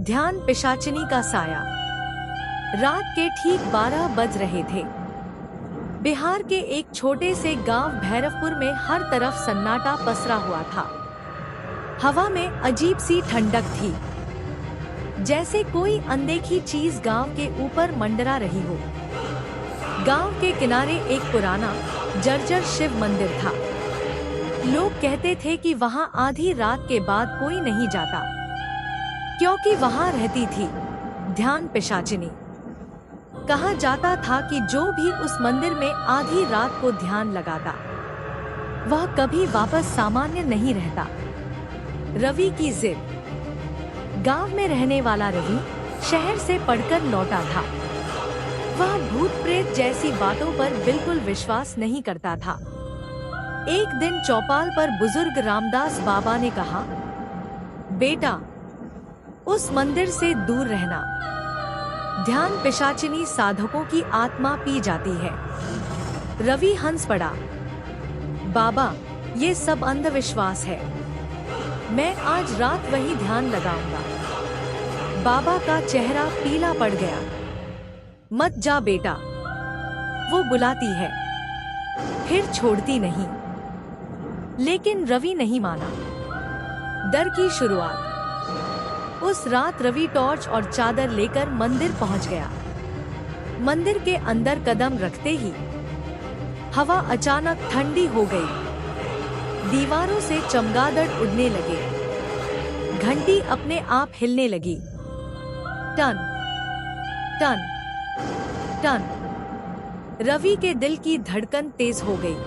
ध्यान पिशाचिनी का साया। रात के ठीक 12 बज रहे थे। बिहार के एक छोटे से गांव भैरवपुर में हर तरफ सन्नाटा पसरा हुआ था। हवा में अजीब सी ठंडक थी, जैसे कोई अनदेखी चीज गांव के ऊपर मंडरा रही हो। गांव के किनारे एक पुराना जर्जर शिव मंदिर था। लोग कहते थे कि वहां आधी रात के बाद कोई नहीं जाता, क्योंकि वहां रहती थी ध्यान पिशाचिनी। कहा जाता था कि जो भी उस मंदिर में आधी रात को ध्यान लगाता, वह कभी वापस सामान्य नहीं रहता। रवि की जिद। गांव में रहने वाला रवि शहर से पढ़कर लौटा था। वह भूत प्रेत जैसी बातों पर बिल्कुल विश्वास नहीं करता था। एक दिन चौपाल पर बुजुर्ग रामदास बाबा ने कहा, बेटा, उस मंदिर से दूर रहना। ध्यान पिशाचिनी साधकों की आत्मा पी जाती है। रवि हंस पड़ा। बाबा, ये सब अंधविश्वास है। मैं आज रात वही ध्यान लगाऊंगा। बाबा का चेहरा पीला पड़ गया। मत जा बेटा, वो बुलाती है, फिर छोड़ती नहीं। लेकिन रवि नहीं माना। डर की शुरुआत। उस रात रवि टॉर्च और चादर लेकर मंदिर पहुंच गया। मंदिर के अंदर कदम रखते ही हवा अचानक ठंडी हो गई। दीवारों से चमगादड़ उड़ने लगे। घंटी अपने आप हिलने लगी। Ton ton ton. रवि के दिल की धड़कन तेज हो गई,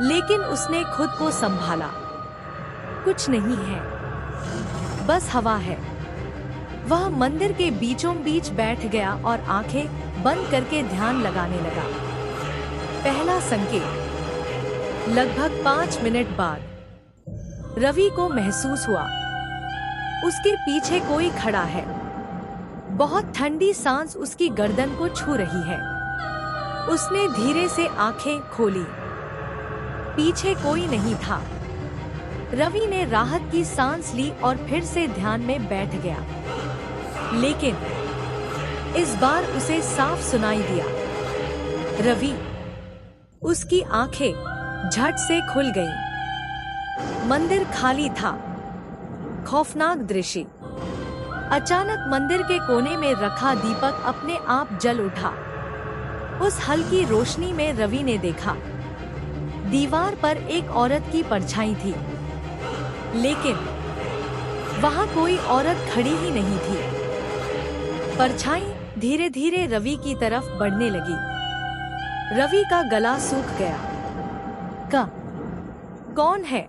लेकिन उसने खुद को संभाला। कुछ नहीं है, बस हवा है। वह मंदिर के बीचों बीच बैठ गया और आंखें बंद करके ध्यान लगाने लगा। पहला संकेत। लगभग 5 मिनट बाद रवि को महसूस हुआ उसके पीछे कोई खड़ा है। बहुत ठंडी सांस उसकी गर्दन को छू रही है। उसने धीरे से आंखें खोली। पीछे कोई नहीं था। रवि ने राहत की सांस ली और फिर से ध्यान में बैठ गया। लेकिन इस बार उसे साफ सुनाई दिया, रवि। उसकी आंखें झट से खुल गईं। मंदिर खाली था। खौफनाक दृश्य। अचानक मंदिर के कोने में रखा दीपक अपने आप जल उठा। उस हल्की रोशनी में रवि ने देखा, दीवार पर एक औरत की परछाई थी, लेकिन वहां कोई औरत खड़ी ही नहीं थी। परछाई धीरे धीरे रवि की तरफ बढ़ने लगी। रवि का गला सूख गया। कौन है?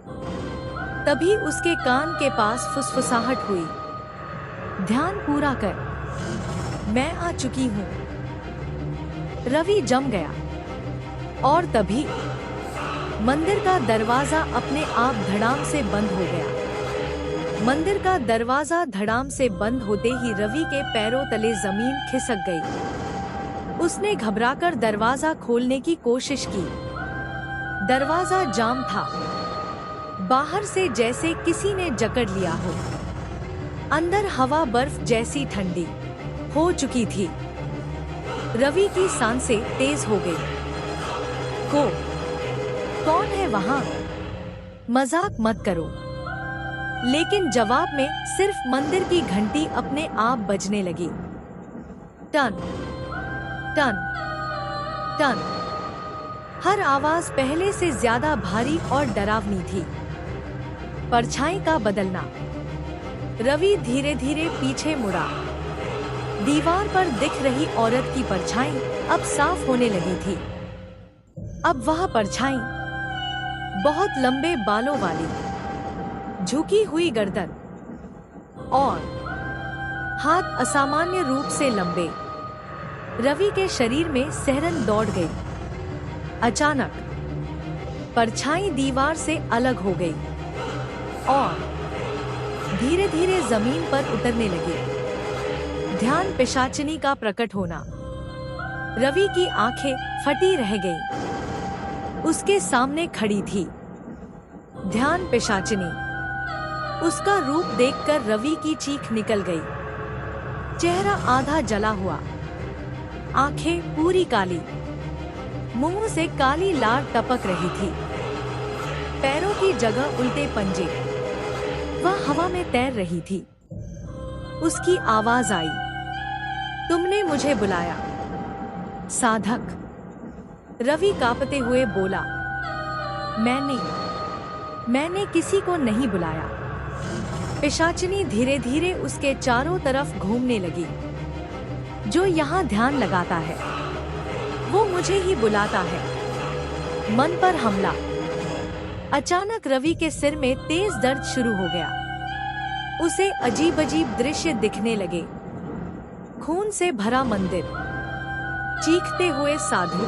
तभी उसके कान के पास फुसफुसाहट हुई, ध्यान पूरा कर, मैं आ चुकी हूँ। रवि जम गया। और तभी मंदिर का दरवाजा अपने आप धड़ाम से बंद हो गया। मंदिर का दरवाजा धड़ाम से बंद होते ही रवि के पैरों तले जमीन खिसक गई। उसने घबराकर दरवाजा खोलने की कोशिश की। दरवाजा जाम था। बाहर से जैसे किसी ने जकड़ लिया हो। अंदर हवा बर्फ जैसी ठंडी हो चुकी थी। रवि की सांसें तेज हो गई। कौन है वहां? मजाक मत करो। लेकिन जवाब में सिर्फ मंदिर की घंटी अपने आप बजने लगी। Ton ton ton. हर आवाज पहले से ज्यादा भारी और डरावनी थी। परछाई का बदलना। रवि धीरे धीरे पीछे मुड़ा। दीवार पर दिख रही औरत की परछाई अब साफ होने लगी थी। अब वह परछाई बहुत लंबे बालों वाली, झुकी हुई गर्दन और हाथ असामान्य रूप से लंबे। रवि के शरीर में सिहरन दौड़ गई। अचानक परछाई दीवार से अलग हो गई और धीरे धीरे जमीन पर उतरने लगी। ध्यान पिशाचिनी का प्रकट होना। रवि की आंखें फटी रह गईं। उसके सामने खड़ी थी ध्यान पिशाचिनी। उसका रूप देखकर रवि की चीख निकल गई। चेहरा आधा जला हुआ, आंखें पूरी काली, मुंह से काली लार टपक रही थी। पैरों की जगह उल्टे पंजे, वह हवा में तैर रही थी। उसकी आवाज आई, तुमने मुझे बुलाया? साधक, रवि कांपते हुए बोला, मैंने किसी को नहीं बुलाया। पिशाचिनी धीरे धीरे उसके चारों तरफ घूमने लगी। जो यहाँ ध्यान लगाता है वो मुझे ही बुलाता है। मन पर हमला। अचानक रवि के सिर में तेज दर्द शुरू हो गया। उसे अजीब अजीब दृश्य दिखने लगे। खून से भरा मंदिर, चीखते हुए साधु,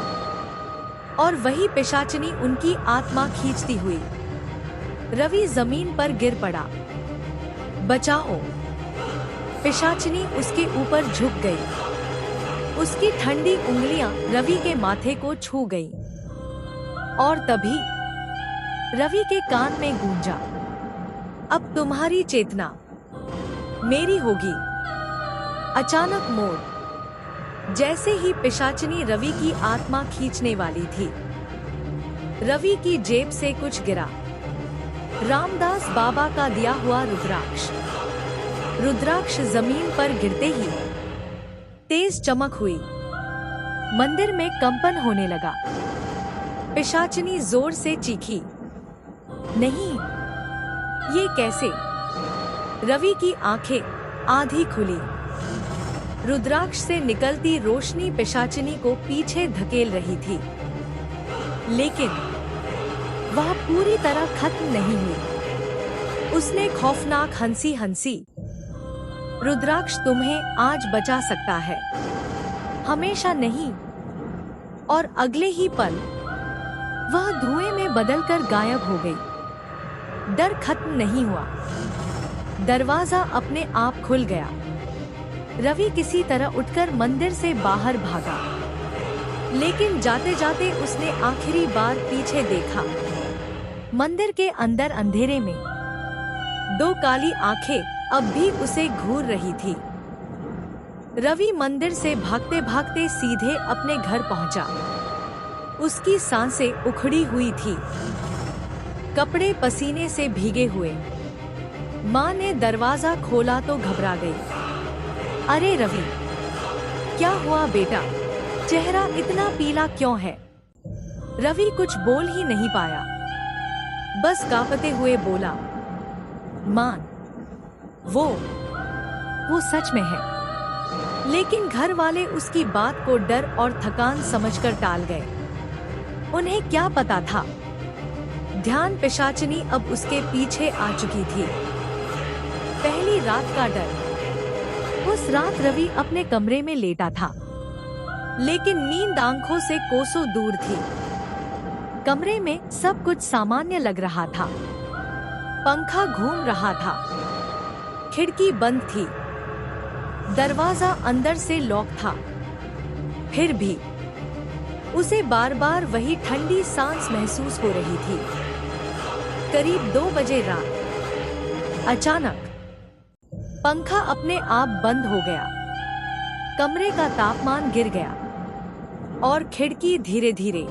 और वही पिशाचिनी उनकी आत्मा खींचती हुई। रवि जमीन पर गिर पड़ा। बचाओ! पिशाचिनी उसके ऊपर झुक गई। उसकी ठंडी उंगलियां रवि के माथे को छू गईं। और तभी रवि के कान में गूंजा, अब तुम्हारी चेतना मेरी होगी। अचानक मोड़, जैसे ही पिशाचिनी रवि की आत्मा खींचने वाली थी, रवि की जेब से कुछ गिरा। रामदास बाबा का दिया हुआ रुद्राक्ष। रुद्राक्ष जमीन पर गिरते ही तेज चमक हुई। मंदिर में कंपन होने लगा। पिशाचिनी जोर से चीखी, नहीं, ये कैसे? रवि की आंखें आधी खुली। रुद्राक्ष से निकलती रोशनी पिशाचिनी को पीछे धकेल रही थी, लेकिन वह पूरी तरह खत्म नहीं हुई। उसने खौफनाक हंसी हंसी, रुद्राक्ष तुम्हें आज बचा सकता है, हमेशा नहीं। और अगले ही पल वह धुएं में बदलकर गायब हो गई। डर खत्म नहीं हुआ। दरवाजा अपने आप खुल गया। रवि किसी तरह उठकर मंदिर से बाहर भागा, लेकिन जाते जाते उसने आखिरी बार पीछे देखा। मंदिर के अंदर अंधेरे में दो काली आंखें अब भी उसे घूर रही थी। रवि मंदिर से भागते भागते सीधे अपने घर पहुंचा। उसकी सांसें उखड़ी हुई थी, कपड़े पसीने से भीगे हुए। माँ ने दरवाजा खोला तो घबरा गई। अरे रवि, क्या हुआ बेटा? चेहरा इतना पीला क्यों है? रवि कुछ बोल ही नहीं पाया, बस कांपते हुए बोला, माँ, वो सच में है। लेकिन घर वाले उसकी बात को डर और थकान समझकर टाल गए। उन्हें क्या पता था, ध्यान पिशाचिनी अब उसके पीछे आ चुकी थी। पहली रात का डर। उस रात रवि अपने कमरे में लेटा था, लेकिन नींद आंखों से कोसों दूर थी। कमरे में सब कुछ सामान्य लग रहा था। पंखा घूम रहा था, खिड़की बंद थी, दरवाजा अंदर से लॉक था। फिर भी उसे बार बार वही ठंडी सांस महसूस हो रही थी। करीब 2 बजे रात, अचानक पंखा अपने आप बंद हो गया। कमरे का तापमान गिर गया और खिड़की धीरे धीरे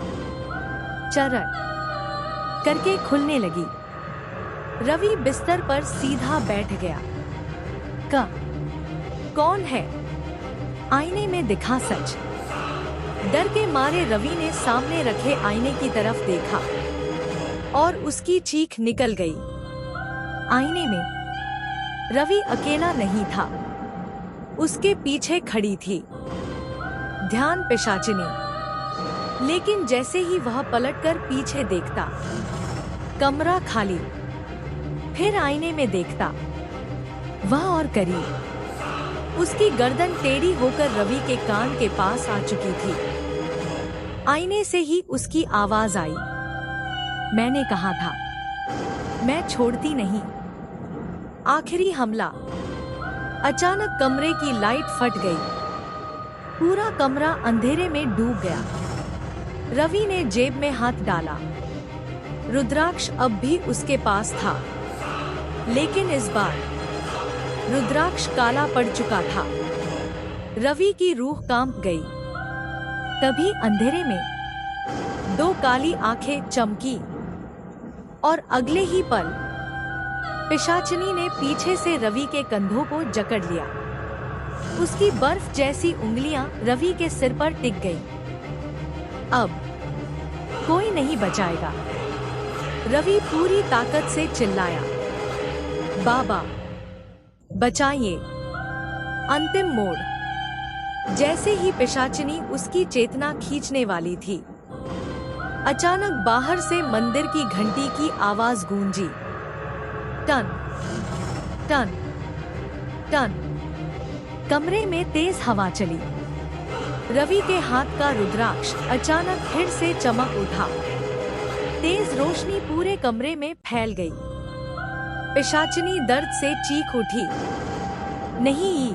चरर करके खुलने लगी। रवि बिस्तर पर सीधा बैठ गया। कौन है? आईने में दिखा सच। डर के मारे रवि ने सामने रखे आईने की तरफ देखा और उसकी चीख निकल गई। आईने में रवि अकेला नहीं था, उसके पीछे खड़ी थी ध्यान पिशाचिनी। लेकिन जैसे ही वह पलटकर पीछे देखता, कमरा खाली। फिर आईने में देखता, वह और करीब। उसकी गर्दन टेढ़ी होकर रवि के कान के पास आ चुकी थी। आईने से ही उसकी आवाज आई, मैंने कहा था, मैं छोड़ती नहीं। आखिरी हमला। अचानक कमरे की लाइट फट गई। पूरा कमरा अंधेरे में डूब गया। रवि ने जेब में हाथ डाला। रुद्राक्ष अब भी उसके पास था, लेकिन इस बार रुद्राक्ष काला पड़ चुका था। रवि की रूह कांप गई। तभी अंधेरे में 2 काली आंखें चमकी और अगले ही पल पिशाचिनी ने पीछे से रवि के कंधों को जकड़ लिया। उसकी बर्फ जैसी उंगलियां रवि के सिर पर टिक गईं। अब कोई नहीं बचाएगा। रवि पूरी ताकत से चिल्लाया, बाबा बचाइए। अंतिम मोड़। जैसे ही पिशाचिनी उसकी चेतना खींचने वाली थी, अचानक बाहर से मंदिर की घंटी की आवाज गूंजी। Ton ton ton. कमरे में तेज हवा चली। रवि के हाथ का रुद्राक्ष अचानक फिर से चमक उठा। तेज रोशनी पूरे कमरे में फैल गई। पिशाचिनी दर्द से चीख उठी। नहीं,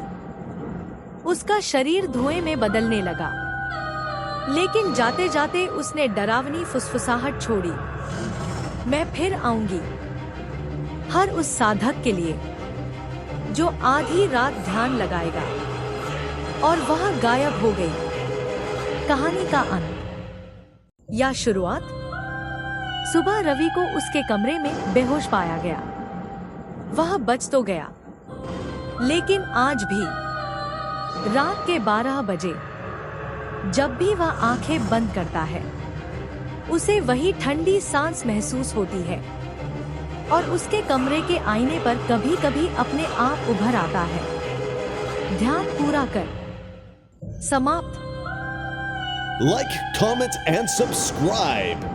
उसका शरीर धुएं में बदलने लगा। लेकिन जाते जाते उसने डरावनी फुसफुसाहट छोड़ी। मैं फिर आऊंगी, हर उस साधक के लिए जो आधी रात ध्यान लगाएगा। और वह गायब हो गई। कहानी का अंत या शुरुआत। सुबह रवि को उसके कमरे में बेहोश पाया गया। वह बच तो गया, लेकिन आज भी रात के 12 बजे जब भी वह आंखें बंद करता है, उसे वही ठंडी सांस महसूस होती है और उसके कमरे के आईने पर कभी-कभी अपने आप उभर आता है। ध्यान पूरा कर। समाप्त। Like, comment, and subscribe.